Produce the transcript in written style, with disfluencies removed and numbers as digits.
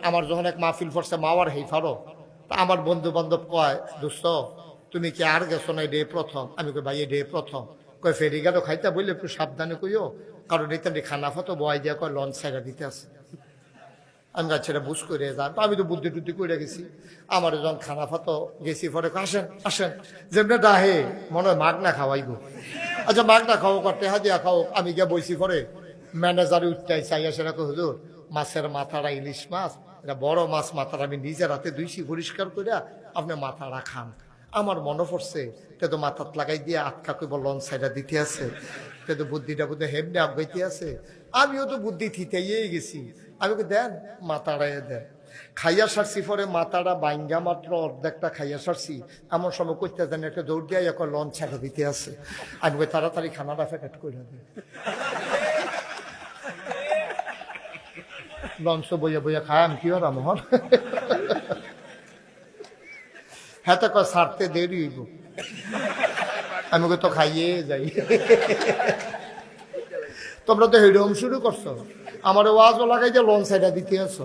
আমার যখন এক মাহফিল পড়ছে মাওয়ার হেই ফারো, তা আমার বন্ধু বান্ধব কয়, দোস্ত তুমি কি আর গেছো না? ডে প্রথম। আমি কই ভাই ডে প্রথম। কয় ফেরি গেল খাইতে বললে একটু সাবধানে কইও, কারণ এটা খানা ফতো বয় দিয়া কয় লঞ্চ সাইডা দিতে আছে। আমি গাছ ছেড়ে বুঝ করে যান, তো আমি তো বুদ্ধি টুদ্ধি করে গেছি। আমার যখন খানা ফতো গেছি পরে আসেন আসেন, যেমনি ডাহে মনে হয় মাগ না খাওয়াইব। আচ্ছা মাগ না খাও, করতে হাজিয়া খাও। আমি গিয়ে বইছি পরে ম্যানেজারে উঠতে চাই আসে রাখো, হুজুর মাছের মাথাটা ইলিশ মাছ, এটা বড় মাছ, মাথাটা আমি নিজের হাতে ধুইছি পরিষ্কার করে, আপনি মাথাটা খান। আমার মনে পড়ছে তো মাথাত লাগাই দিয়ে আটকা কইব লঞ্চ সাইডা দিতে আছে, তো বুদ্ধিটা বোধহয় হেমনে আগাইতে আছে। আমিও তো বুদ্ধি থিতেই গেছি। আমি দেন মাথাটাই দেন। খাইয়া সারছি পরে মাথাটা বাইঙ্গা মাত্র অর্ধেকটা খাইয়া সারছি, এমন সময় করতে দেন একটা দৌড় দিয়ে এখন লঞ্চ ছাড়া দিতে আছে। আমি তাড়াতাড়ি খানাটা ফেকাট করে দেয়। লঞ্চ বইয়া বইয়া খায়, আমি কি আর আমার হ্যাঁ তো সারতে দেরি হইব। আমি তো খাইয়ে যাই। তোমরা তো হেডম শুরু করছো, আমার ওয়াজও লাগাই যে লঞ্চ সাইডা দিতে আছো।